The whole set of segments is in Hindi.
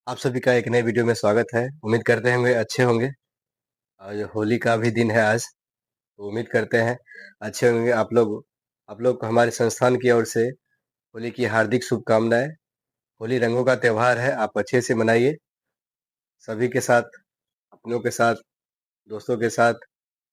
आप सभी का एक नए वीडियो में स्वागत है। उम्मीद करते होंगे अच्छे होंगे। आज होली का भी दिन है आज, तो उम्मीद करते हैं अच्छे होंगे आप लोग। आप लोग को हमारे संस्थान की ओर से होली की हार्दिक शुभकामनाएं। होली रंगों का त्योहार है, आप अच्छे से मनाइए। सभी के साथ, अपनों के साथ, दोस्तों के साथ,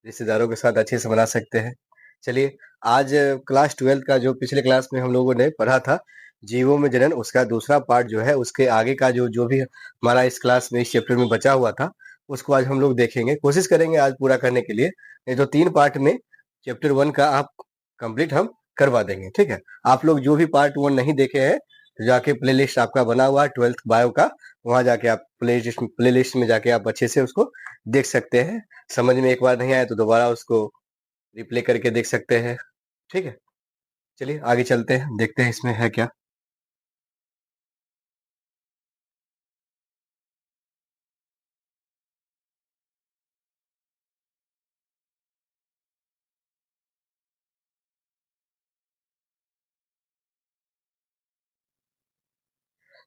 रिश्तेदारों के साथ अच्छे से मना सकते हैं। चलिए, आज क्लास 12 का जो पिछले क्लास में हम लोगों ने पढ़ा था, जीवों में जनन, उसका दूसरा पार्ट जो है, उसके आगे का जो जो भी हमारा इस क्लास में इस चैप्टर में बचा हुआ था, उसको आज हम लोग देखेंगे। कोशिश करेंगे आज पूरा करने के लिए। ये जो 3 पार्ट में चैप्टर 1 का आप कंप्लीट हम करवा देंगे, ठीक है? आप लोग जो भी पार्ट 1 नहीं देखे हैं, तो जाके प्लेलिस्ट आपका बना हुआ है 12th बायो का, वहाँ जाके आप प्लेलिस्ट में जाके आप अच्छे से उसको देख सकते हैं। समझ में एक बार नहीं आया तो दोबारा उसको रिप्ले करके देख सकते हैं, ठीक है? चलिए आगे चलते हैं, देखते हैं इसमें है क्या।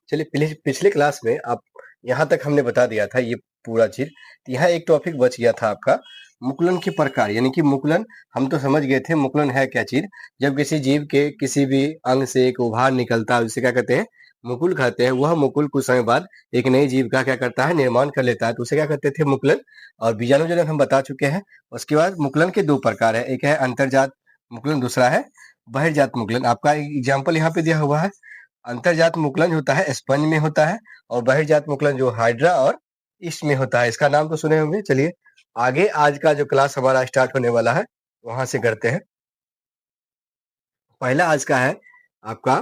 चलिए पिछले क्लास में आप यहाँ तक हमने बता दिया था ये पूरा चीज। तो यहाँ एक टॉपिक बच गया था आपका, मुकुलन के प्रकार। यानी कि मुकुलन हम तो समझ गए थे, मुकुलन है क्या चीज। जब किसी जीव के किसी भी अंग से एक उभार निकलता है, उसे क्या कहते हैं? मुकुल कहते हैं। वह मुकुल कुछ समय बाद एक नए जीव का क्या करता है? निर्माण कर लेता है, तो उसे क्या कहते थे? मुकुलन। और बीजाणु जनन हम बता चुके हैं। उसके बाद मुकुलन के 2 प्रकार है, एक है अंतर्जात मुकुलन, दूसरा है बहिर्जात मुकुलन। आपका एग्जाम्पल यहाँ पे दिया हुआ है। अंतर्जात मुकुलन होता है स्पंज में होता है, और बहिर्जात मुकुलन जो हाइड्रा और ईस्ट में होता है। इसका नाम तो सुने होंगे। चलिए आगे आज का जो क्लास हमारा स्टार्ट होने वाला है, वहां से करते हैं। पहला आज का है आपका,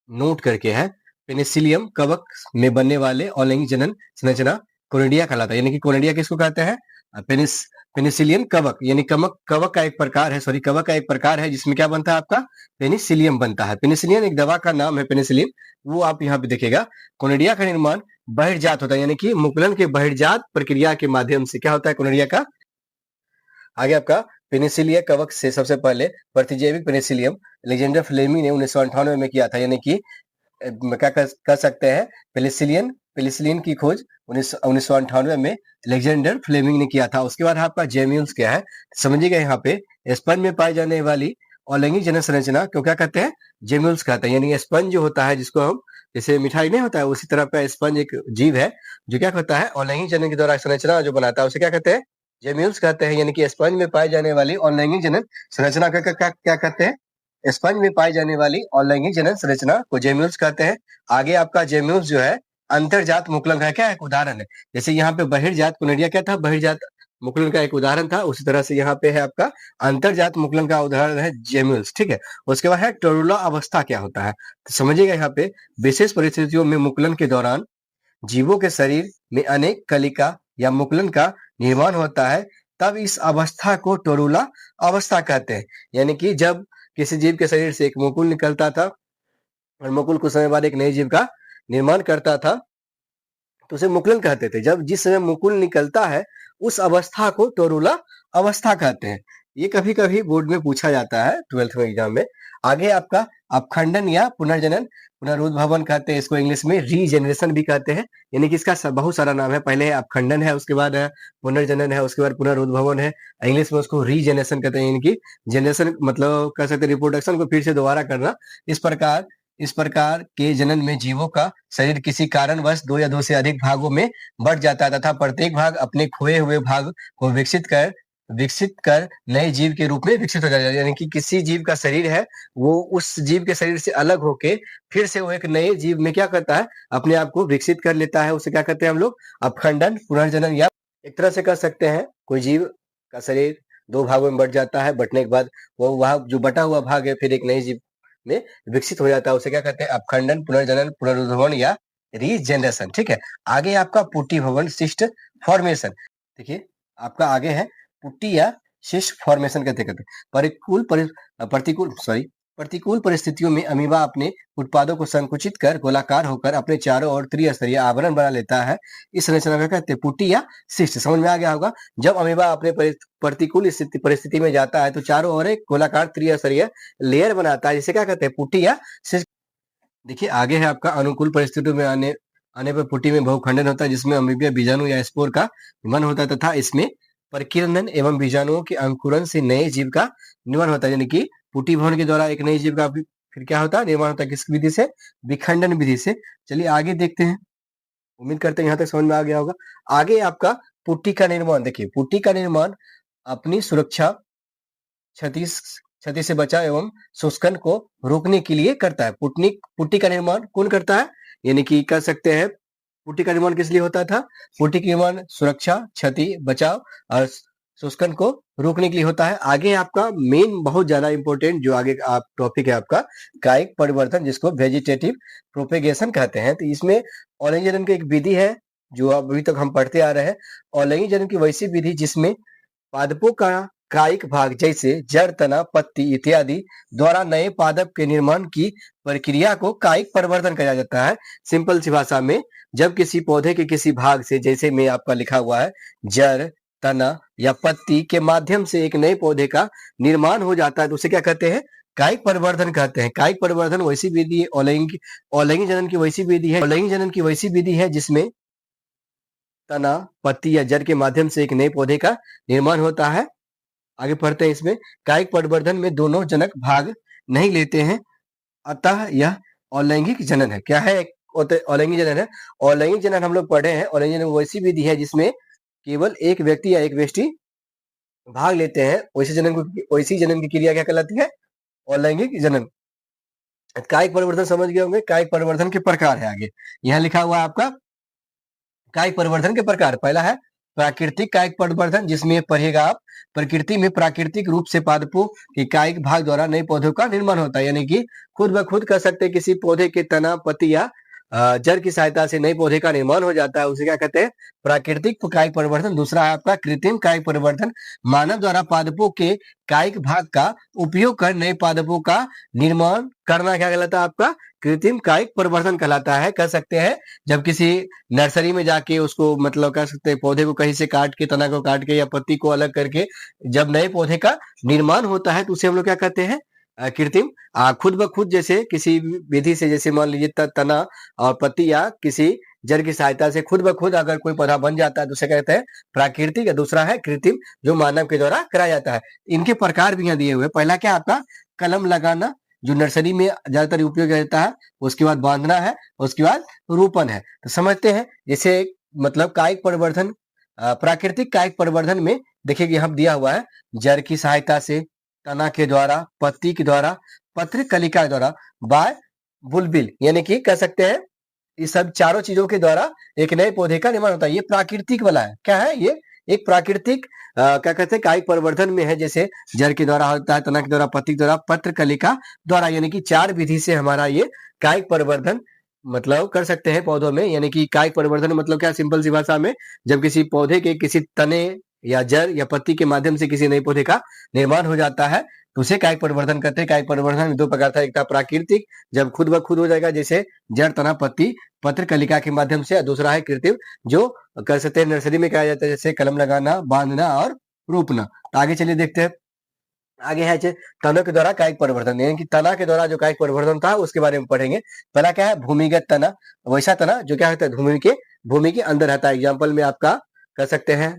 नोट करके है, पेनिसिलियम कवक में बनने वाले अलैंगिक जनन संरचना कोनिडिया कहलाता है। यानी कि कोनिडिया किसको कहते हैं? पेनिस पेनिसिलियन कवक, यानी कवक कवक का एक प्रकार है, सॉरी कवक का एक प्रकार है जिसमें क्या बनता है? आपका पेनिसिलियम बनता है। पेनिसिलियन एक दवा का नाम है, पेनिसिलिन। वो आप यहाँ पे देखिएगा। कोनिडिया का निर्माण बहिर्जात होता है, यानी कि मुकुलन के बहिर्जात प्रक्रिया के माध्यम से क्या होता है कोनिडिया का? आगे आपका पेनिसिलिया कवक से सबसे पहले प्रतिजैविक पेनिसिलियम अलेक्जेंडर फ्लेमी ने 1998 में किया था। यानी कि क्या कर सकते हैं? पेनिसिलिन की खोज 1998 में अलेक्जेंडर फ्लेमिंग ने किया था। उसके बाद आपका जेम्यूल्स क्या है, समझिएगा। यहाँ पे स्पंज में पाई जाने वाली अलैंगिक जनन संरचना को क्या कहते हैं? जेम्यूल्स कहते हैं। यानी स्पंज जो होता है, जिसको हम जैसे मिठाई नहीं होता है, उसी तरह का स्पंज एक जीव है जो क्या करता है? अलैंगिक जनन के द्वारा संरचना जो बनाता है, उसे क्या कहते हैं? जेम्यूल्स कहते हैं। यानी कि स्पंज में पाई जाने वाली अलैंगिक जनन संरचना का क्या कहते हैं? स्पंज में पाई जाने वाली अलैंगिक जनन संरचना को जेम्यूल्स कहते हैं। आगे आपका जेम्यूल्स जो है अंतर्जात मुकुलन का क्या एक उदाहरण है। जैसे यहाँ पे बहिर्जात कोनिडिया क्या था? बहिर्जात मुकुलन का एक उदाहरण था। उसी तरह से यहाँ पे है आपका अंतर्जात मुकुलन का उदाहरण है जेम्यूल्स, ठीक है? उसके बाद है टोरुला अवस्था क्या होता है, तो समझिएगा। यहाँ पे विशेष परिस्थितियों में मुकुलन के दौरान जीवों के शरीर में अनेक कलिका या मुकुलन का निर्माण होता है, तब इस अवस्था को टोरुला अवस्था कहते हैं। यानी कि जब किसी जीव के शरीर से एक मुकुल निकलता था, और मुकुल कुछ समय बाद एक नए जीव का निर्माण करता था, तो उसे मुकुलन कहते थे। जब जिस समय मुकुल निकलता है, उस अवस्था को टोरुला अवस्था कहते हैं। ये कभी कभी बोर्ड में पूछा जाता है 12th में एग्जाम में। आगे आपका अपखंडन या पुनर्जनन, पुनरुद्भवन कहते हैं इसको, इंग्लिश में रीजेनरेशन भी कहते हैं। यानी कि इसका बहुत सारा नाम है। पहले अपखंडन है, उसके बाद है पुनर्जनन है, उसके बाद पुनरुद्भवन है। इंग्लिश में उसको रीजेनरेशन कहते हैं। यानी कि जनरेशन मतलब कह सकते हैं रिप्रोडक्शन को फिर से दोबारा करना। इस प्रकार के जनन में जीवों का शरीर किसी कारणवश 2 या 2 से अधिक भागों में बंट जाता है, तथा प्रत्येक भाग अपने खोए हुए भाग को विकसित कर नए जीव के रूप में विकसित हो जाता है। यानी कि किसी जीव का शरीर है, वो उस जीव के शरीर से अलग होके फिर से वो एक नए जीव में क्या करता है? अपने आप को विकसित कर लेता है। उसे क्या कहते हैं हम लोग? अपखंडन, पुनर्जनन। या एक तरह से कह सकते हैं, कोई जीव का शरीर 2 भागों में बंट जाता है, बंटने के बाद वो वह जो बटा हुआ भाग है फिर एक नए जीव में विकसित हो जाता है। उसे क्या कहते हैं? अपखंडन, पुनर्जनन, पुनरुद्भवन या रीजनरेशन, ठीक है? आगे आपका पुट्टी भवन सिस्ट फॉर्मेशन। देखिए आपका आगे है पुट्टी या शिस्ट फॉर्मेशन कहते कहते प्रतिकूल परिस्थितियों में अमीबा अपने उत्पादों को संकुचित कर गोलाकार होकर अपने चारों ओर त्रिस्तरीय आवरण बना लेता है। इस संरचना को कहते हैं पुट्टी या शिस्ट। समझ में आ गया होगा? जब अमीबा अपने प्रतिकूल परिस्थिति में जाता है, तो चारों ओर एक गोलाकार त्रिस्तरीय लेयर बनाता है, जिसे क्या कहते हैं? पुट्टी या शिस्ट। देखिए आगे है आपका अनुकूल परिस्थितियों में आने आने पर पुटी में बहुखंडन होता है जिसमें अमीबिया बीजाणु या स्पोर का निर्माण होता है तथा इसमें परिकीर्णन एवं बीजाणुओं के अंकुरन से नए जीव का निर्माण होता है। यानी कि पुटी भवन के द्वारा एक नए जीव का फिर क्या होता है, निर्माण होता है। किस विधि से? विखंडन विधि से। चलिए आगे देखते हैं। उम्मीद करते हैं यहाँ तक समझ में आ गया होगा। आगे आपका पुट्टी का निर्माण देखिए। पुट्टी का निर्माण अपनी सुरक्षा, क्षति क्षति से बचाव एवं शुष्कन को रोकने के लिए करता है। पुट्टी का निर्माण कौन करता है? यानी कि कह सकते हैं पुट्टी का निर्माण किस लिए होता था? पुट्टी का निर्माण सुरक्षा, क्षति, बचाव और शुष्कन को रोकने के लिए होता है। आगे आपका मेन बहुत ज्यादा इंपॉर्टेंट जो आगे आप टॉपिक है आपका कायिक परिवर्तन, जिसको वेजिटेटिव प्रोपेगेशन कहते हैं। तो इसमें ऑलैंगिक जनन की एक विधि है जो अभी तक हम पढ़ते आ रहे हैं। ऑलैंगिक जनन की वैसी विधि जिसमें पादपों का कायिक भाग जैसे जड़, तना, पत्ती इत्यादि द्वारा नए पादप के निर्माण की प्रक्रिया को कायिक परिवर्तन कहा जाता है। सिंपल सी भाषा में, जब किसी पौधे के किसी भाग से, जैसे में आपका लिखा हुआ है जड़, तना या पत्ती के माध्यम से एक नए पौधे का निर्माण हो जाता है तो उसे क्या कहते हैं? कायिक परिवर्तन कहते हैं। कायिक परिवर्तन वैसी विधि है, ऑलैंगिक जनन की वैसी विधि है, ऑलैंगिक जनन की वैसी विधि है जिसमें तना, पत्ती या जड़ के माध्यम से एक नए पौधे का निर्माण होता है। आगे पढ़ते हैं। इसमें कायिक परिवर्तन में दोनों जनक भाग नहीं लेते हैं, अतः यह ऑलैंगिक जनन है। क्या है? ऑलैंगिक जनन है। ऑलैंगिक जनन हम लोग पढ़े हैं। ऑलैंगिक जनन वैसी विधि है जिसमें केवल एक व्यक्ति या एक व्यष्टि भाग लेते हैं। वैसी जनन की क्रिया क्या कहलाती है? ऑलैंगिक जनन। कायिक परिवर्तन समझ गए होंगे। कायिक परिवर्तन के प्रकार है आगे यहाँ लिखा हुआ है आपका। कायिक परिवर्तन के प्रकार, पहला है प्राकृतिक कायिक परिवर्तन, जिसमें पढ़ेगा आप प्रकृति में प्राकृतिक रूप से पादपों के कायिक भाग द्वारा नए पौधों का निर्माण होता है। यानी कि खुद ब खुद कर सकते हैं, किसी पौधे के तना, पत्ती या जड़ की सहायता से नए पौधे का निर्माण हो जाता है, उसे क्या कहते हैं? प्राकृतिक कायिक परिवर्तन। दूसरा है आपका कृत्रिम कायिक परिवर्तन। मानव द्वारा पादपों के कायिक भाग का उपयोग कर नए पादपों का निर्माण करना क्या कहलाता है? आपका कृत्रिम कायिक परिवर्तन कहलाता है। कह सकते हैं जब किसी नर्सरी में जाके उसको मतलब कह सकते हैं पौधे को कहीं से काट के, तना को काट के या पत्ती को अलग करके जब नए पौधे का निर्माण होता है तो उसे हम लोग क्या कहते हैं? कृत्रिम। खुद ब खुद जैसे किसी विधि से, जैसे मान लीजिए तना और पत्ती या किसी जड़ की सहायता से खुद ब खुद अगर कोई पौधा बन जाता है तो उसे कहते हैं प्राकृतिक। या दूसरा है कृत्रिम, जो मानव के द्वारा कराया जाता है। इनके प्रकार भी यहाँ दिए हुए। पहला क्या आपका? कलम लगाना, जो नर्सरी में ज्यादातर उपयोग रहता है। उसके बाद बांधना है, उसके बाद रोपण है। तो समझते हैं जैसे मतलब कायिक परिवर्तन, प्राकृतिक कायिक परिवर्तन में देखिए यहाँ दिया हुआ है जड़ की सहायता से, तना के द्वारा, पत्ती के द्वारा, पत्र कलिका के द्वारा, बाय बुलबिल, यानी कि कह सकते हैं इस सब चारों चीजों के द्वारा एक नए पौधे का निर्माण होता है। ये प्राकृतिक वाला है। क्या है ये? एक प्राकृतिक क्या कहते हैं कायिक परिवर्तन में है। जैसे जड़ के द्वारा होता है, तना के द्वारा, पत्ती के द्वारा, पत्र कलिका द्वारा। यानी कि 4 विधि से हमारा ये कायिक परिवर्तन मतलब कर सकते हैं पौधों में। यानी कि कायिक परिवर्तन मतलब क्या? सिंपल सी भाषा में, जब किसी पौधे के किसी तने या जड़ या पत्ती के माध्यम से किसी नए पौधे का निर्माण हो जाता है तो उसे कायिक परिवर्तन कहते हैं। कायिक परिवर्तन में 2 प्रकार था। एक था प्राकृतिक, जब खुद ब खुद हो जाएगा जैसे जड़, तना, पत्ती, पत्र कलिका के माध्यम से। दूसरा है कृत्रिम, जो कर सकते हैं नर्सरी में किया जाता है, जैसे कलम लगाना, बांधना और रोपना। तो आगे चलिए देखते हैं। आगे है तनों के द्वारा कायिक परिवर्तन, यानी कि तना के द्वारा जो कायिक परिवर्तन था उसके बारे में पढ़ेंगे। पहला क्या है? भूमिगत तना, वैसा तना जो क्या होता है? भूमि के अंदर रहता है। एग्जाम्पल में आपका कर सकते हैं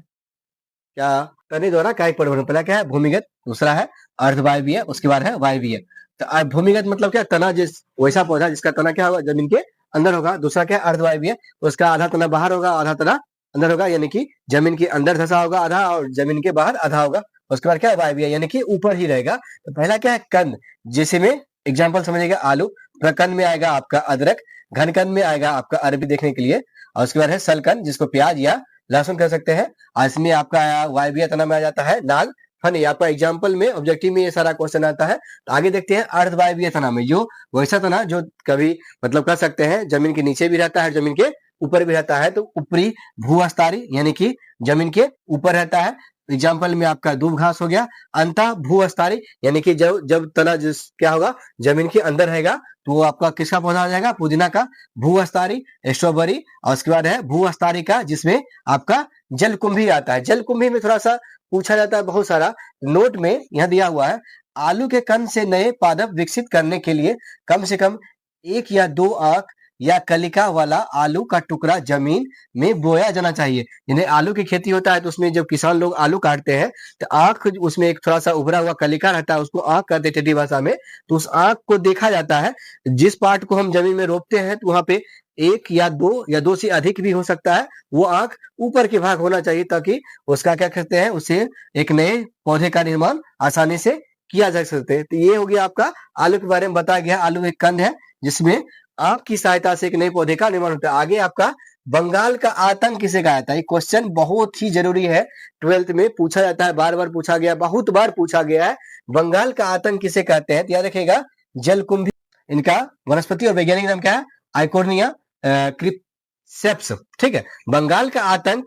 क्या? तने द्वारा कायिक परिवर्तन। पहला क्या है? भूमिगत। दूसरा है अर्धवायवीय, उसके बाद है वायवीय। तो भूमिगत मतलब क्या? तना, जिस वैसा पौधा जिसका तना क्या होगा? जमीन के अंदर होगा। दूसरा क्या है? अर्धवायवीय, उसका आधा तना बाहर होगा, आधा तना अंदर होगा, यानी कि जमीन के अंदर धंसा होगा आधा और जमीन के बाहर आधा होगा। उसके बाद क्या है? वायवीय, यानी कि ऊपर ही रहेगा। तो पहला क्या है? कंद, जैसे में एग्जाम्पल समझिएगा आलू। प्रकंद में आएगा आपका अदरक, घनकंद में आएगा आपका अरबी देखने के लिए, और उसके बाद है सलकंद, जिसको प्याज या लहसुन कह सकते हैं। इसमें आपका वायवीय तना में आ जाता है नाग फनी। आपका एग्जाम्पल में, ऑब्जेक्टिव में ये सारा क्वेश्चन आता है। तो आगे देखते हैं अर्धवायवीय तना में, जो वैसा तना जो कभी मतलब कह सकते हैं जमीन के नीचे भी रहता है, जमीन के ऊपर भी रहता है। तो ऊपरी भूअस्तारी, यानी कि जमीन के ऊपर रहता है। एग्जाम्पल में आपका दूब घास हो गया। अंतः भूअस्तारी, यानी कि जब जब तना जिस क्या होगा? जमीन के अंदर रहेगा तो वो आपका किसका पौधा आ जाएगा? पुदीना का। भूअस्तारी, स्ट्रॉबेरी, और उसके बाद है भूअस्तारी का, जिसमें आपका जलकुंभी आता है। जलकुंभी में थोड़ा सा पूछा जाता है बहुत सारा। नोट में यह दिया हुआ है, आलू के कंद से नए पादप विकसित करने के लिए कम से कम 1 या 2 आंख या कलिका वाला आलू का टुकड़ा जमीन में बोया जाना चाहिए। यानी आलू की खेती होता है तो उसमें जब किसान लोग आलू काटते हैं तो आँख उसमें एक थोड़ा सा उभरा हुआ कलिका रहता है, उसको आँख कहते हैं टेढ़ी भाषा में। तो उस आँख को देखा जाता है, जिस पार्ट को हम जमीन में रोपते हैं तो वहां पे एक या दो से अधिक भी हो सकता है, वो आँख ऊपर के भाग होना चाहिए ताकि उसका क्या कहते हैं, उसे एक नए पौधे का निर्माण आसानी से किया जा सकते हैं। तो ये हो गया आपका आलू के बारे में बताया गया। आलू एक कंद है जिसमें आँख की सहायता से एक नए पौधे का निर्माण होता है। आगे आपका बंगाल का आतंक किसे कहा जाता है? ये क्वेश्चन बहुत ही जरूरी है, 12th में पूछा जाता है, बार बार पूछा गया, बहुत बार पूछा गया है। बंगाल का आतंक किसे कहते हैं? तो याद रखिएगा जलकुंभी। इनका वनस्पति और वैज्ञानिक नाम क्या है? आइकोर्निया क्रिप्सेप्स। ठीक है, बंगाल का आतंक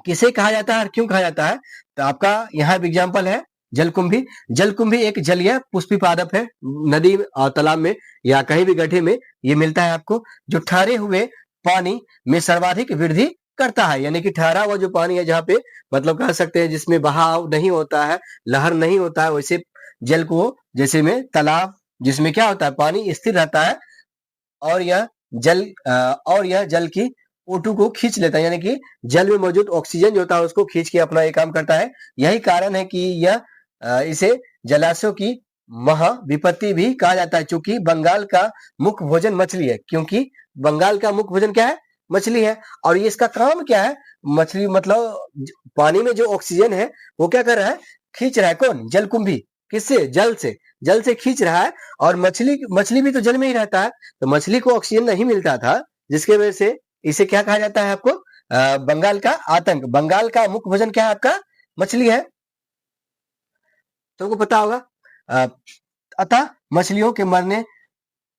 किसे कहा जाता है और क्यों कहा जाता है? तो आपका यहाँ एग्जाम्पल है जलकुंभी। जलकुंभी एक जलीय पुष्पी पादप है, नदी और तालाब में या कहीं भी गड्ढे में ये मिलता है आपको, जो ठहरे हुए पानी में सर्वाधिक वृद्धि करता है। यानी कि ठहरा हुआ जो पानी है, जहाँ पे मतलब कह सकते हैं जिसमें बहाव नहीं होता है, लहर नहीं होता है, वैसे जल को, जैसे में तालाब जिसमें क्या होता है पानी स्थिर रहता है और यह जल की O2 को खींच लेता है, यानी कि जल में मौजूद ऑक्सीजन जो होता है उसको खींच के अपना ये काम करता है। यही कारण है कि यह इसे जलाशयों की महाविपत्ति भी कहा जाता है, क्योंकि बंगाल का मुख्य भोजन मछली है। क्योंकि बंगाल का मुख्य भोजन क्या है? मछली है। और ये इसका काम क्या है? मछली मतलब पानी में जो ऑक्सीजन है वो क्या कर रहा है? खींच रहा है। कौन? जलकुंभी। किससे? जल से खींच रहा है। और मछली भी तो जल में ही रहता है, तो मछली को ऑक्सीजन नहीं मिलता था, जिसके वजह से इसे क्या कहा जाता है आपको? बंगाल का आतंक। बंगाल का मुख्य भोजन क्या है आपका? मछली है, तुमको पता होगा। अ, अतः मछलियों के मरने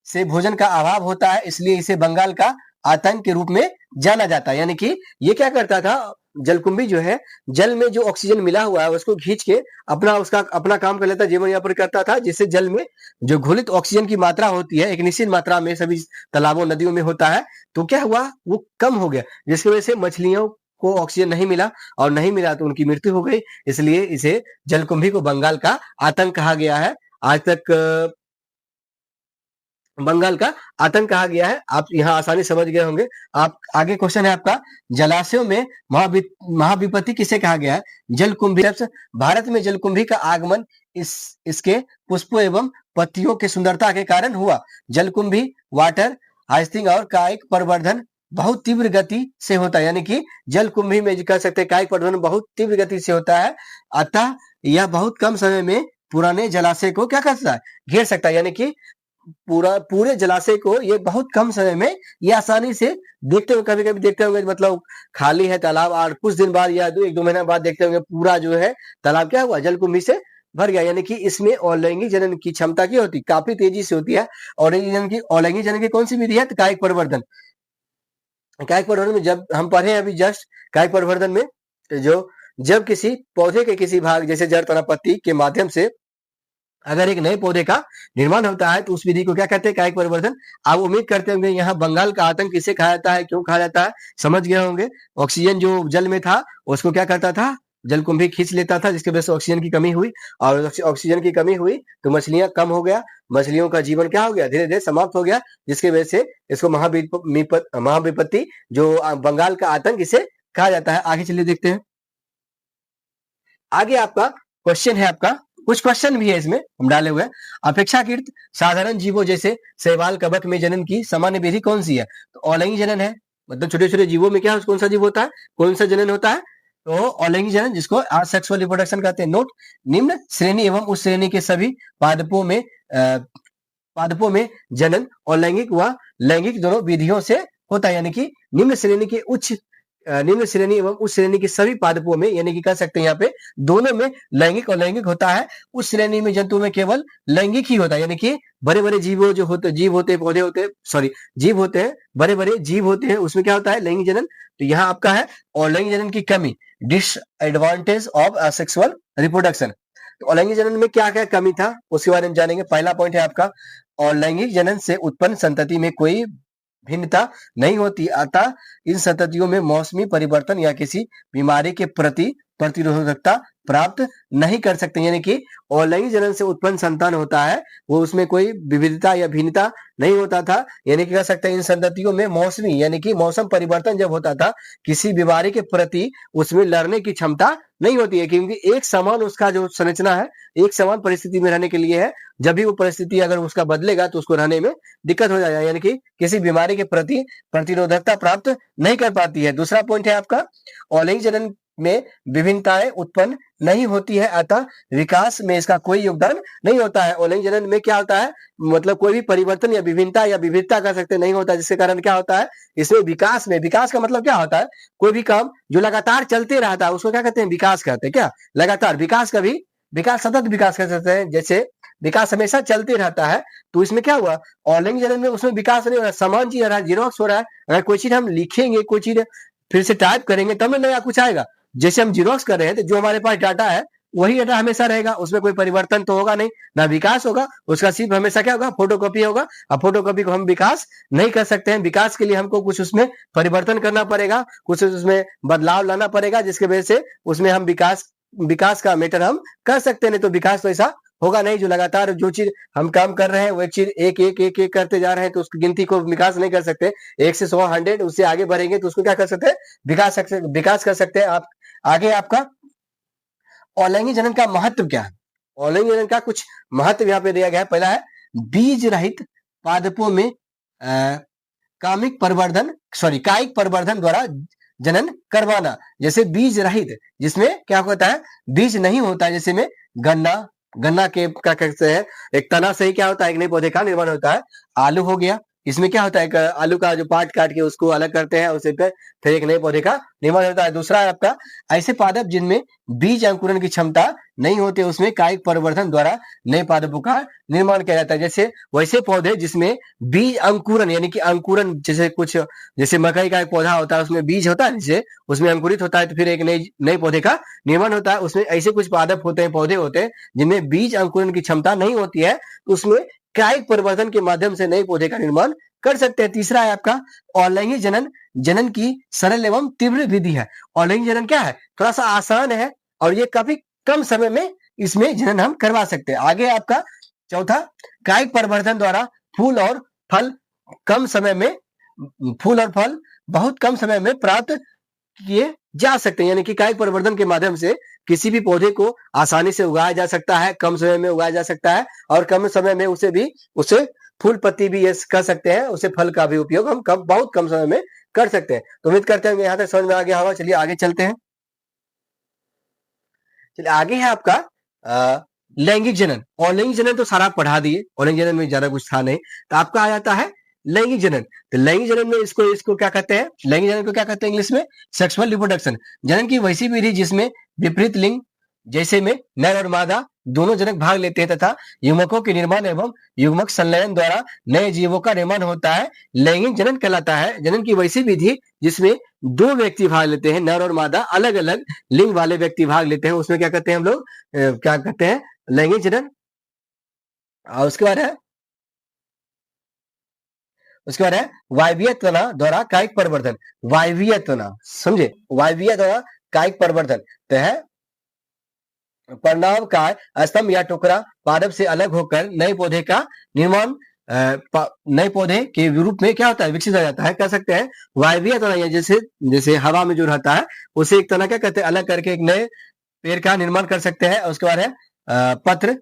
से भोजन का अभाव होता है, इसलिए इसे बंगाल का आतंक के रूप में जाना जाता है। यानी कि ये क्या करता था, जलकुंभी जो है जल में जो ऑक्सीजन मिला हुआ है उसको खींच के अपना काम कर लेता, जीवन यापन करता था, जिससे जल में जो घुलित ऑक्सीजन की मात्रा होती है एक निश्चित मात्रा में सभी तालाबों नदियों में होता है, तो क्या हुआ वो कम हो गया, जिसकी वजह से मछलियों को ऑक्सीजन नहीं मिला, और नहीं मिला तो उनकी मृत्यु हो गई। इसलिए इसे जलकुंभी को बंगाल का आतंक कहा गया है। आज तक बंगाल का आतंक कहा गया है। आप यहाँ आसानी समझ गए होंगे। आप आगे क्वेश्चन है आपका, जलाशयों में महाविपत्ति किसे कहा गया है? जलकुंभी। भारत में जलकुंभी का आगमन इसके पुष्पों एवं पत्तियों की सुंदरता के कारण हुआ। जलकुंभी वाटर हाइस्टिंग और कायिक प्रवर्धन बहुत तीव्र गति से होता है, यानी कि जलकुंभी में कह सकते हैं कायिक प्रवर्धन बहुत तीव्र गति से होता है। अतः यह बहुत कम समय में पुराने जलाशय को क्या कर सकता है? घेर सकता है। यानी कि पूरे जलाशय को ये बहुत कम समय में ये आसानी से देखते होंगे, कभी कभी देखते होंगे मतलब खाली है तालाब और कुछ दिन बाद या एक दो महीना बाद देखते होंगे पूरा जो है तालाब क्या हुआ? जलकुंभी से भर गया। यानी कि इसमें अलैंगिक जनन की क्षमता क्या होती? काफी तेजी से होती है। अलैंगिक जनन की कौन सी विधि है? तो कायिक प्रवर्धन। कायिक प्रवर्धन में जब हम पढ़े अभी जस्ट, कायिक प्रवर्धन में जो जब किसी पौधे के किसी भाग जैसे जड़, तना, पत्ती के माध्यम से अगर एक नए पौधे का निर्माण होता है तो उस विधि को क्या कहते हैं? कायिक परिवर्तन। आप उम्मीद करते होंगे यहाँ बंगाल का आतंक किसे कहा जाता है, क्यों कहा जाता है, समझ गए होंगे। ऑक्सीजन जो जल में था उसको क्या करता था? जलकुंभी खींच लेता था, जिसकी वजह से ऑक्सीजन की कमी हुई, और ऑक्सीजन की कमी हुई तो मछलियां कम हो गया, मछलियों का जीवन क्या हो गया? धीरे धीरे समाप्त हो गया, जिसकी वजह से इसको महाविपत्ति जो बंगाल का आतंक इसे कहा जाता है। आगे चलिए देखते हैं। आगे आपका क्वेश्चन है, आपका कुछ क्वेश्चन भी है इसमें हम डाले हुए। अपेक्षाकृत साधारण जीवों जैसे शैवाल, कवक में जनन की सामान्य विधि कौन सी है? तो अलैंगिक जनन है। मतलब छोटे छोटे जीवों में क्या कौन सा जीव होता है, कौन सा जनन होता है? तो अलैंगिक जनन, जिसको असेक्सुअल रिप्रोडक्शन कहते हैं। नोट, निम्न श्रेणी एवं उस श्रेणी के सभी पादपों में जनन अलैंगिक व लैंगिक दोनों विधियों से होता है। यानी कि निम्न श्रेणी एवं उस श्रेणी के सभी पादपों में, यानी कि कह सकते हैं यहाँ पे दोनों में लैंगिक और लैंगिक होता है। उस श्रेणी में जंतु में केवल लैंगिक ही होता है। यानी कि बड़े बड़े जीव होते हैं, बड़े बड़े जीव होते हैं, उसमें क्या होता है? लैंगिक जनन। तो यहाँ आपका है और लैंगिक जनन की कमी, डिसएडवांटेज ऑफ असेक्सुअल रिप्रोडक्शन। तो अलैंगिक जनन में क्या क्या कमी था उसके बारे में जानेंगे। पहला पॉइंट है आपका, और लैंगिक जनन से उत्पन्न संतति में कोई भिन्नता नहीं होती, अतः इन संततियों में मौसमी परिवर्तन या किसी बीमारी के प्रति प्रतिरोधकता प्राप्त नहीं कर सकते, यानी कि अलैंगिक जनन से उत्पन्न संतान होता है वो उसमें कोई विविधता या भिन्नता नहीं होता था, यानी कि कह सकते हैं इन संततियों में मौसमी यानी कि मौसम परिवर्तन जब होता था किसी बीमारी के प्रति उसमें लड़ने की क्षमता नहीं होती है, क्योंकि एक समान उसका जो संरचना है एक समान परिस्थिति में रहने के लिए है। जब भी वो परिस्थिति अगर उसका बदलेगा तो उसको रहने में दिक्कत हो जाएगा, यानी कि किसी बीमारी के प्रति प्रतिरोधकता प्राप्त नहीं कर पाती है। दूसरा पॉइंट है आपका अलैंगिक जनन में विभिन्नताएं उत्पन्न नहीं होती है, अतः विकास में इसका कोई योगदान नहीं होता है। अलैंगिक जनन में क्या होता है, मतलब कोई भी परिवर्तन या विभिन्नता या विविधता कह सकते नहीं होता, जिसके कारण क्या होता है इसमें विकास का मतलब क्या होता है, कोई भी काम जो लगातार चलते रहता है उसको क्या कहते हैं, विकास कहते हैं। क्या लगातार विकास, कभी विकास सतत विकास कह सकते हैं, जैसे विकास हमेशा चलते रहता है। तो इसमें क्या हुआ, अलैंगिक जनन में उसमें विकास नहीं हो रहा, समान चीज हो रहा है, जीरोक्स हो रहा है। अगर कोई चीज हम लिखेंगे, कोई चीज फिर से टाइप करेंगे तब नया कुछ आएगा। जैसे हम जीरोक्स कर रहे हैं तो जो हमारे पास डाटा है वही डाटा हमेशा रहेगा, उसमें कोई परिवर्तन तो होगा नहीं, ना विकास होगा, उसका सिर्फ हमेशा क्या होगा, फोटोकॉपी होगा। अब फोटोकॉपी को हम विकास नहीं कर सकते हैं, विकास के लिए हमको कुछ उसमें परिवर्तन करना पड़ेगा, कुछ उसमें बदलाव लाना पड़ेगा, जिसकी वजह से उसमें हम विकास का मैटर हम कर सकते हैं। नहीं तो विकास तो ऐसा होगा नहीं, जो लगातार जो चीज हम काम कर रहे हैं वो एक चीज एक एक एक एक करते जा रहे हैं, तो उसकी गिनती को विकास नहीं कर सकते। 1 से 100 100 उससे आगे बढ़ेंगे तो उसको क्या कर सकते हैं, विकास कर सकते हैं। आप आगे आपका अलैंगिक जनन का महत्व क्या है, अलैंगिक जनन का कुछ महत्व यहाँ पे दिया गया है। पहला है बीज रहित पादपों में कायिक प्रवर्धन द्वारा जनन करवाना। जैसे बीज रहित, जिसमें क्या होता है, बीज नहीं होता है, जैसे में गन्ना के क्या कहते हैं, एक तना से ही क्या होता है, एक नए पौधे का निर्माण होता है। आलू हो गया, इसमें क्या होता है, आलू का जो पार्ट काट के उसको अलग करते हैं, उसे फिर एक नए पौधे का निर्माण होता है। दूसरा है आपका ऐसे पादप जिनमें बीज अंकुरण की क्षमता नहीं होती, उसमें कायिक परिवर्तन द्वारा नए पादपों का निर्माण किया जाता है। जैसे वैसे पौधे जिसमें बीज अंकुरण यानी कि अंकुरण, जैसे मकई का एक पौधा होता है उसमें बीज होता है, जैसे उसमें अंकुरित होता है तो फिर एक नए पौधे का निर्माण होता है। उसमें ऐसे कुछ पादप होते हैं, पौधे होते हैं जिनमें बीज अंकुरण की क्षमता नहीं होती है, उसमें कायिक परिवर्तन के माध्यम से नए पौधे का निर्माण कर सकते हैं। तीसरा है आपका अलैंगिक जनन की सरल एवं तीव्र विधि है। अलैंगिक जनन क्या है, थोड़ा सा आसान है और ये काफी कम समय में इसमें जनन हम करवा सकते हैं। आगे आपका चौथा, कायिक परिवर्तन द्वारा फूल और फल बहुत कम समय में प्राप्त किए जा सकते हैं, यानी कि कायिक परिवर्तन के माध्यम से किसी भी पौधे को आसानी से उगाया जा सकता है, कम समय में उगाया जा सकता है, और कम समय में उसे फूल पत्ती भी ये कर सकते हैं, उसे फल का भी उपयोग हम बहुत कम समय में कर सकते हैं। तो उम्मीद करते हैं यहाँ तक समझ में आ गया होगा। चलिए आगे चलते हैं। चलिए आगे है आपका लैंगिक जनन। और लैंगिक जनन तो सारा पढ़ा दिए, और लैंगिक जनन में ज्यादा कुछ था नहीं, तो आपका आ जाता है लैंगिक जनन। तो लैंगिक जनन में इसको क्या कहते हैं, लैंगिक जनन को क्या कहते हैं इंग्लिश में, सेक्सुअल रिप्रोडक्शन। जनन की वैसी विधि जिसमें विपरीत लिंग जैसे में नर और मादा दोनों जनक भाग लेते हैं तथा युग्मकों के निर्माण एवं युग्मक संलयन द्वारा नए जीवों का निर्माण होता है, लैंगिक जनन कहलाता है। जनन की वैसी विधि जिसमें 2 व्यक्ति भाग लेते हैं, नर और मादा अलग अलग लिंग वाले व्यक्ति भाग लेते हैं, उसमें क्या कहते हैं हम लोग, क्या कहते हैं, लैंगिक जनन। और उसके बाद है वायवीय तना द्वारा कायिक परिवर्तन। वायवीय तना समझे, वायवीय द्वारा कायिक परिवर्तन तो है परिणाम का स्तंभ या टुकड़ा पादप से अलग होकर नए पौधे का निर्माण नए पौधे के रूप में क्या होता है, विकसित हो जाता है। कह सकते हैं वायवीय तना, जैसे हवा में जो रहता है उसे एक तना क्या कहते हैं, अलग करके एक नए पेड़ का निर्माण कर सकते हैं। उसके बाद है पत्र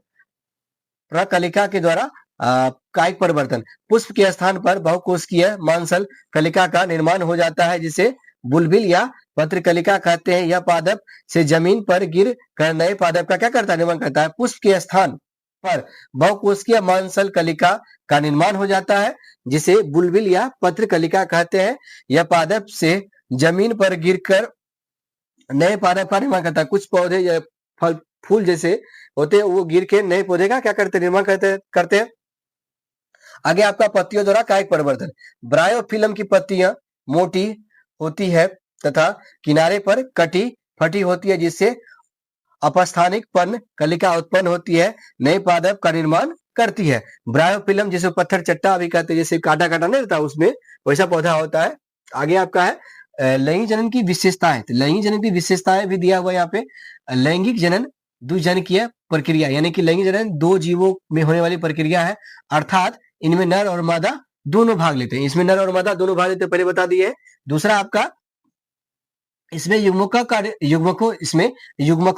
प्रकलिका के द्वारा कायिक परिवर्तन। पुष्प के स्थान पर बहुकोशिकीय मांसल कलिका का निर्माण हो जाता है, जिसे बुलबिल या पत्रकलिका कहते हैं। यह पादप से जमीन पर गिर कर नए पादप का क्या करता है, निर्माण करता है। पुष्प के स्थान पर बहुकोशिकीय मांसल कलिका का निर्माण हो जाता है, जिसे बुलबिल या पत्रकलिका कहते हैं। यह पादप से जमीन पर गिरकर नए पादप का निर्माण करता है। कुछ पौधे या फूल जैसे होते हैं वो गिर के नए पौधे का क्या करते हैं, निर्माण करते हैं। आगे आपका पत्तियों द्वारा कायिक परिवर्तन। ब्रायोफिल्म की पत्तियां मोटी होती है तथा किनारे पर कटी फटी होती है, जिससे अपस्थानिक पर्ण कलिका उत्पन्न होती है, नए पादप का निर्माण करती है। ब्रायोफिल्म जिसे पत्थर चट्टा भी कहते हैं, जैसे काटा काटा नहीं रहता उसमें वैसा पौधा होता है। आगे आपका है लैंगिक जनन की विशेषताएं, तो लैंगिक जनन की विशेषताएं भी दिया हुआ है यहाँ पे। लैंगिक जनन द्विजनकीय प्रक्रिया, यानी कि लैंगिक जनन दो जीवों में होने वाली प्रक्रिया है, अर्थात इनमें नर और मादा दोनों भाग लेते हैं। इसमें नर और मादा दोनों भाग लेते हैं, पहले बता दिए। दूसरा आपका इसमें युग्मकों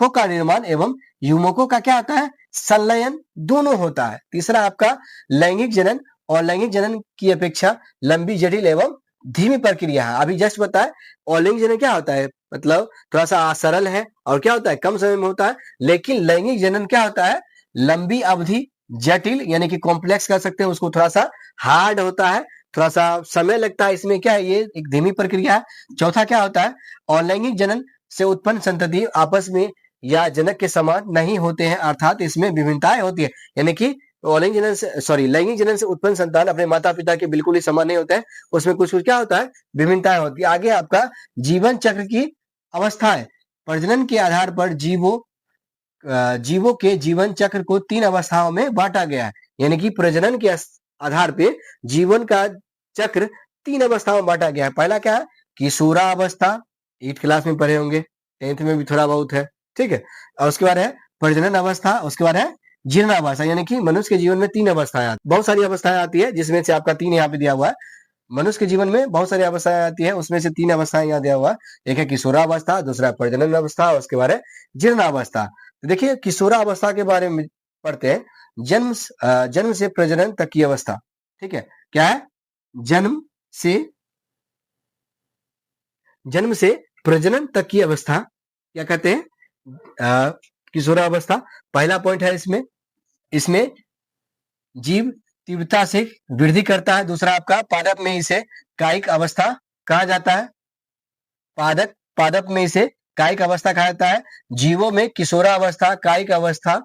का निर्माण एवं युग्मकों का क्या होता है, संलयन दोनों होता है। तीसरा आपका लैंगिक जनन और लैंगिक जनन की अपेक्षा लंबी, जटिल एवं धीमी प्रक्रिया है। अभी जस्ट बताया अलैंगिक जनन क्या होता है, मतलब थोड़ा सा सरल है और क्या होता है, कम समय में होता है। लेकिन लैंगिक जनन क्या होता है, लंबी अवधि, जटिल यानी कि कॉम्प्लेक्स कर सकते हैं उसको, थोड़ा सा हार्ड होता है, थोड़ा सा समय लगता है। इसमें क्या है, ये एक धीमी प्रक्रिया है। चौथा क्या होता है, अलैंगिक जनन से उत्पन्न संतति आपस में या जनक के समान नहीं होते हैं, अर्थात इसमें विभिन्नताएं होती है। यानी कि लैंगिक जनन से उत्पन्न संतान अपने माता पिता के बिल्कुल ही समान नहीं होते हैं, उसमें कुछ कुछ क्या होता है, विभिन्नताएं होती है। आगे आपका जीवन चक्र की अवस्थाएं, प्रजनन के आधार पर जीवों के जीवन चक्र को 3 अवस्थाओं में बांटा गया है। यानी कि प्रजनन के आधार पे जीवन का चक्र 3 अवस्थाओं में बांटा गया है। पहला क्या है, किशोरावस्था, 8th क्लास में पढ़े होंगे, 10th में भी थोड़ा बहुत है, ठीक है। और उसके बाद है प्रजनन अवस्था, उसके बाद है जीर्णावस्था। यानी कि मनुष्य के जीवन में 3 अवस्थाएं आती, बहुत सारी अवस्थाएं आती है, जिसमें से आपका 3 यहाँ पे दिया हुआ है। मनुष्य के जीवन में बहुत सारी अवस्थाएं आती है, उसमें से 3 अवस्थाएं यहाँ दिया हुआ है। एक है किशोरावस्था, दूसरा प्रजनन अवस्था, उसके बाद है जीर्णावस्था। तो देखिए किशोरावस्था के बारे में पढ़ते हैं। जन्म से प्रजनन तक की अवस्था, ठीक है। क्या है, जन्म से प्रजनन तक की अवस्था क्या कहते हैं, किशोरावस्था। पहला पॉइंट है इसमें जीव तीव्रता से वृद्धि करता है। दूसरा आपका पादप में इसे कायिक अवस्था कहा जाता है, पादप में इसे कायिक अवस्था कहा जाता है। जीवों में किशोरावस्था, कायिक अवस्था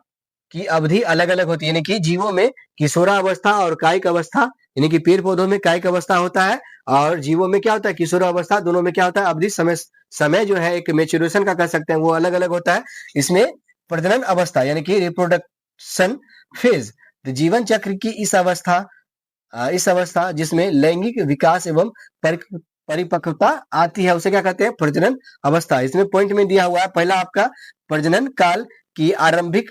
की अवधि अलग अलग होती है। यानी कि जीवों में किशोरावस्था और कायिक अवस्था, यानी कि पेड़ पौधों में कायिक अवस्था होता है और जीवों में क्या होता है, किशोरावस्था। दोनों में क्या होता है, अवधि, समय जो है एक मेच्योरेशन का कह सकते हैं, वो अलग अलग होता है। इसमें प्रजनन अवस्था यानी कि रिप्रोडक्शन फेज, तो जीवन चक्र की इस अवस्था जिसमें लैंगिक विकास एवं परिपक्वता आती है, उसे क्या कहते हैं, प्रजनन अवस्था। इसमें पॉइंट में दिया हुआ है, पहला आपका प्रजनन काल की आरंभिक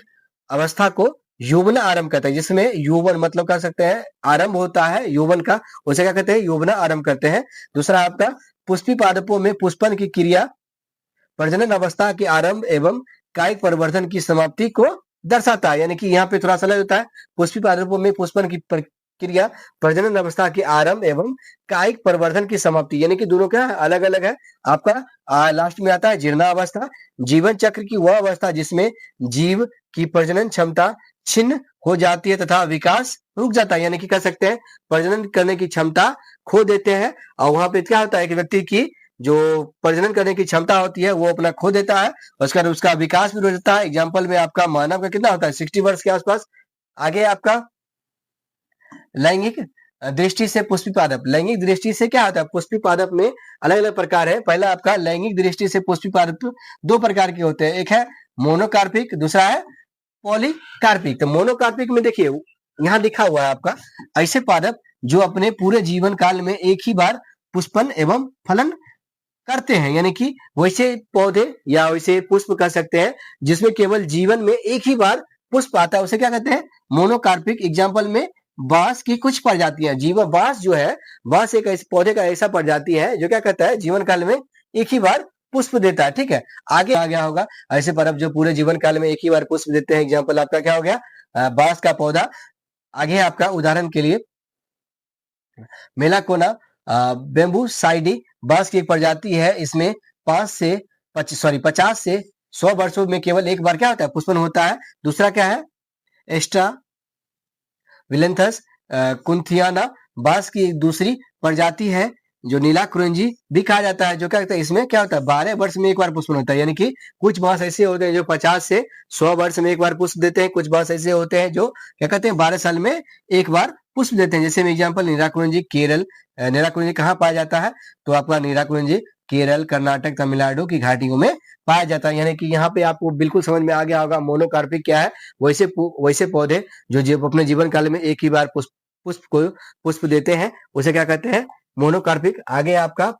अवस्था को यौवन आरंभ कहते हैं, जिसमें यौवन मतलब कह सकते हैं आरंभ होता है यौवन का, उसे क्या कहते हैं, यौवन आरंभ करते हैं। दूसरा आपका पुष्पी पादपों में पुष्पन की क्रिया प्रजनन अवस्था के आरंभ एवं कायिक परिवर्तन की समाप्ति को दर्शाता है। यानी कि यहाँ पे थोड़ा सा अलग होता है, पुष्पी पादपों में पुष्पन की प्रक्रिया प्रजनन अवस्था के आरंभ एवं कायिक परिवर्तन की समाप्ति, यानी कि दोनों क्या अलग अलग है। आपका लास्ट में आता है जीर्णावस्था, जीवन चक्र की वह अवस्था जिसमें जीव की प्रजनन क्षमता छिन्न हो जाती है तथा विकास रुक जाता है। यानी कि कह सकते हैं प्रजनन करने की क्षमता खो देते हैं, और वहां पे क्या होता है कि व्यक्ति की जो प्रजनन करने की क्षमता होती है वो अपना खो देता है, उसका उसका विकास भी रुक जाता है। एग्जाम्पल में आपका मानव का कितना होता है, 60 वर्ष के आसपास। आगे आपका लैंगिक दृष्टि से पुष्पी पादप, लैंगिक दृष्टि से क्या होता है, पुष्पी पादप में अलग अलग प्रकार है। पहला आपका लैंगिक दृष्टि से पुष्पी पादप 2 प्रकार के होते हैं, एक है मोनोकार्पिक, दूसरा है पॉलीकार्पिक। तो मोनोकार्पिक में देखिए यहाँ लिखा हुआ है आपका ऐसे पादप जो अपने पूरे जीवन काल में एक ही बार पुष्पन एवं फलन करते हैं, यानी कि वैसे पौधे या वैसे पुष्प कर सकते हैं जिसमें केवल जीवन में एक ही बार पुष्प आता है, उसे क्या कहते हैं, मोनोकार्पिक। एग्जाम्पल में बांस की कुछ प्रजातियां, जीवन बांस जो है, बांस एक ऐसे पौधे का ऐसा प्रजाति है जो क्या कहता है जीवन काल में एक ही बार पुष्प देता है, ठीक है। आगे आ गया होगा ऐसे पादप जो पूरे जीवन काल में एक ही बार पुष्प देते हैं। एग्जाम्पल आपका क्या हो गया, बांस का पौधा। आगे आपका उदाहरण के लिए मेलाकोना बेम्बू साइडी बांस की एक प्रजाति है, इसमें 50 से 100 वर्षों में केवल एक बार क्या होता है, पुष्पन होता है। दूसरा क्या है, एस्ट्रा विलेंथस कुंथियाना बांस की एक दूसरी प्रजाति है जो नीला कुरंजी भी कहा जाता है, जो क्या कहता है, इसमें क्या होता है 12 वर्ष में एक बार पुष्पन होता है। यानी कि कुछ बांस ऐसे होते हैं जो 50 से 100 वर्ष में एक बार पुष्प देते हैं, कुछ बांस ऐसे होते हैं जो क्या कहते हैं 12 साल में एक बार पुष्प देते हैं। जैसे एग्जाम्पल नीला कुरंजी केरल, नीला कुरंजी कहाँ पाया जाता है, तो आपका नीला कुरंजी केरल, कर्नाटक, तमिलनाडु की घाटियों में पाया जाता है। यानी कि यहाँ पे आपको बिल्कुल समझ में आ गया होगा मोनोकार्पिक क्या है, वैसे पौधे जो अपने जीवन काल में एक ही बार पुष्प देते हैं, उसे क्या कहते हैं, मोनोकार्पिक। आगे आपका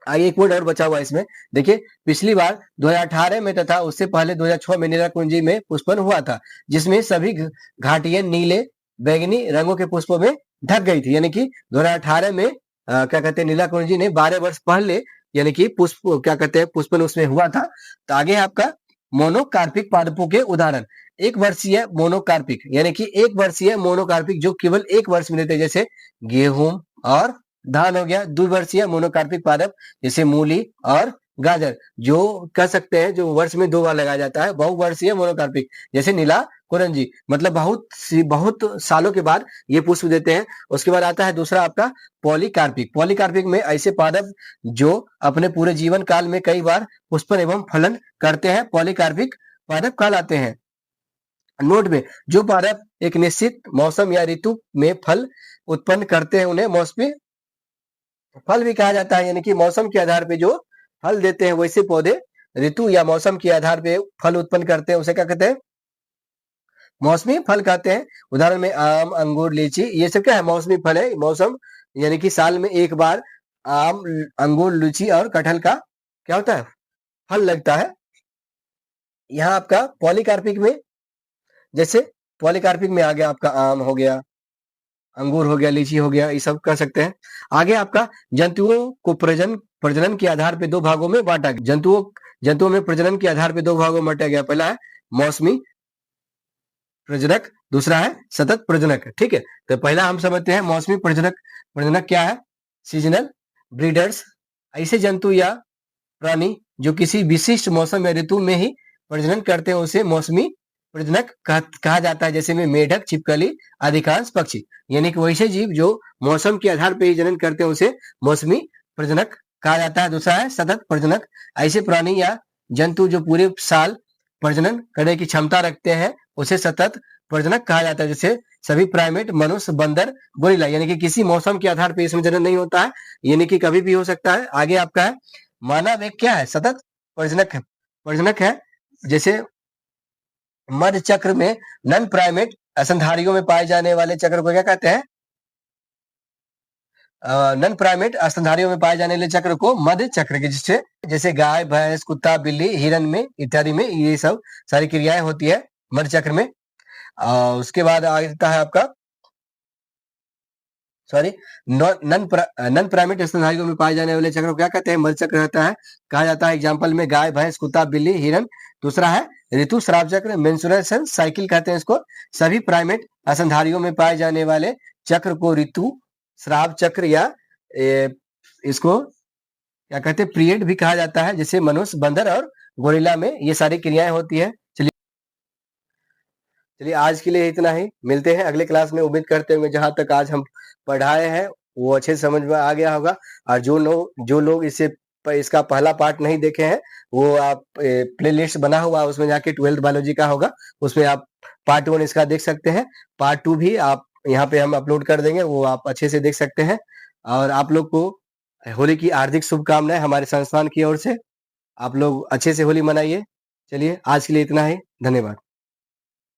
आगे एक पॉइंट और बचा हुआ है इसमें। देखिए, पिछली बार 2018 में तथा उससे पहले 2006 में नीलाकुंजी में पुष्पन हुआ था, जिसमें सभी घाटियां नीले बैंगनी रंगों के पुष्पों में ढक गई थी। यानी कि 2018 में क्या कहते हैं, नीलाकुंजी ने 12 वर्ष पहले यानी कि पुष्प क्या कहते हैं पुष्पन उसमें हुआ था। तो आगे आपका मोनोकार्पिक पादपों के उदाहरण। एक वर्षीय मोनोकार्पिक यानी कि एक वर्षीय मोनोकार्पिक जो केवल एक वर्ष में देते हैं, जैसे गेहूं और धान हो गया। द्विवर्षीय मोनोकार्पिक पादप जैसे मूली और गाजर, जो कह सकते हैं जो वर्ष में 2 बार लगाया जाता है। बहुवर्षीय मोनोकार्पिक जैसे नीला कुरंजी, मतलब बहुत सालों के बाद ये पुष्प देते हैं। उसके बाद आता है दूसरा आपका पॉलीकार्पिक। पॉलीकार्पिक में ऐसे पादप जो अपने पूरे जीवन काल में कई बार पुष्पन एवं फलन करते हैं, पॉलीकार्पिक पादप कहलाते हैं। नोट में, जो पादप एक निश्चित मौसम या ऋतु में फल उत्पन्न करते हैं उन्हें मौसमी फल भी कहा जाता है। यानी कि मौसम के आधार पे जो फल देते हैं, वैसे पौधे ऋतु या मौसम के आधार पे फल उत्पन्न करते हैं, उसे क्या कहते हैं, मौसमी फल कहते हैं। उदाहरण में आम, अंगूर, लीची, ये सब क्या है, मौसमी फल है। मौसम यानी कि साल में एक बार आम, अंगूर, लीची और कटहल का क्या होता है, फल लगता है। यहाँ आपका पॉलीकार्पिक में, जैसे पॉलीकार्पिक में आ गया आपका आम हो गया, अंगूर हो गया, लीची हो गया, ये सब कर सकते हैं। आगे आपका जंतुओं को प्रजनन के आधार पे 2 भागों में बांटा गया। जंतुओं में प्रजनन के आधार पे 2 भागों में बांटा गया। पहला है मौसमी प्रजनक, दूसरा है सतत प्रजनक। ठीक है, तो पहला हम समझते हैं मौसमी प्रजनक क्या है। सीजनल ब्रीडर्स, ऐसे जंतु या प्राणी जो किसी विशिष्ट मौसम या ऋतु में ही प्रजनन करते हैं, उसे मौसमी प्रजनक कहा जाता है। जैसे में मेढक, छिपकली, अधिकांश पक्षी। यानी कि वैसे जीव जो मौसम के आधार पर ही जनन करते हैं, उसे मौसमी प्रजनक कहा जाता है। दूसरा है सतत प्रजनक, ऐसे प्राणी या जंतु जो पूरे साल प्रजनन करने की क्षमता रखते हैं, उसे सतत प्रजनक कहा जाता है। जैसे सभी प्राइमेट, मनुष्य, बंदर, गोरिल्ला। यानी कि किसी मौसम के आधार पर इसमें जनन नहीं होता है, यानी कि कभी भी हो सकता है। आगे आपका है मानव एक क्या है, सतत प्रजनक है। जैसे मध्य चक्र में नन प्राइमेट स्तनधारियों में पाए जाने वाले चक्र को क्या कहते हैं, नन प्राइमेट स्तनधारियों में पाए जाने वाले चक्र को मध्य चक्र के, जिससे जैसे गाय, भैंस, कुत्ता, बिल्ली, हिरन में इत्यादि में ये सब सारी क्रियाएं होती है मध्य चक्र में। उसके बाद आता है आपका नन प्राइमेट स्तनधारियों में पाए जाने वाले चक्र को क्या कहते हैं, मध्य चक्र रहता है, कहा जाता है। एग्जाम्पल में गाय, भैंस, कुत्ता, बिल्ली, हिरन। दूसरा है ऋतु स्राव चक्र, मेंस्ट्रुएशन साइकिल कहते हैं इसको। सभी प्राइमेट स्तनधारियों में पाए जाने वाले चक्र को ऋतु स्राव चक्र या इसको क्या कहते हैं, पीरियड भी कहा जाता है। जैसे मनुष्य, बंदर और गोरिल्ला में ये सारी क्रियाएं होती है। चलिए आज के लिए इतना ही, मिलते हैं अगले क्लास में। उम्मीद करते हैं जहां तक आज हम पढ़ाए हैं वो अच्छे से समझ में आ गया होगा। और जो लोग इसका पहला पार्ट नहीं देखे हैं, वो आप प्लेलिस्ट बना हुआ है, उसमें जाके 12th बायोलॉजी का होगा, उसमें आप पार्ट 1 इसका देख सकते हैं। पार्ट 2 भी आप यहाँ पे हम अपलोड कर देंगे, वो आप अच्छे से देख सकते हैं। और आप लोग को होली की हार्दिक शुभकामनाएं हमारे संस्थान की ओर से। आप लोग अच्छे से होली मनाइए। चलिए आज के लिए इतना ही, धन्यवाद।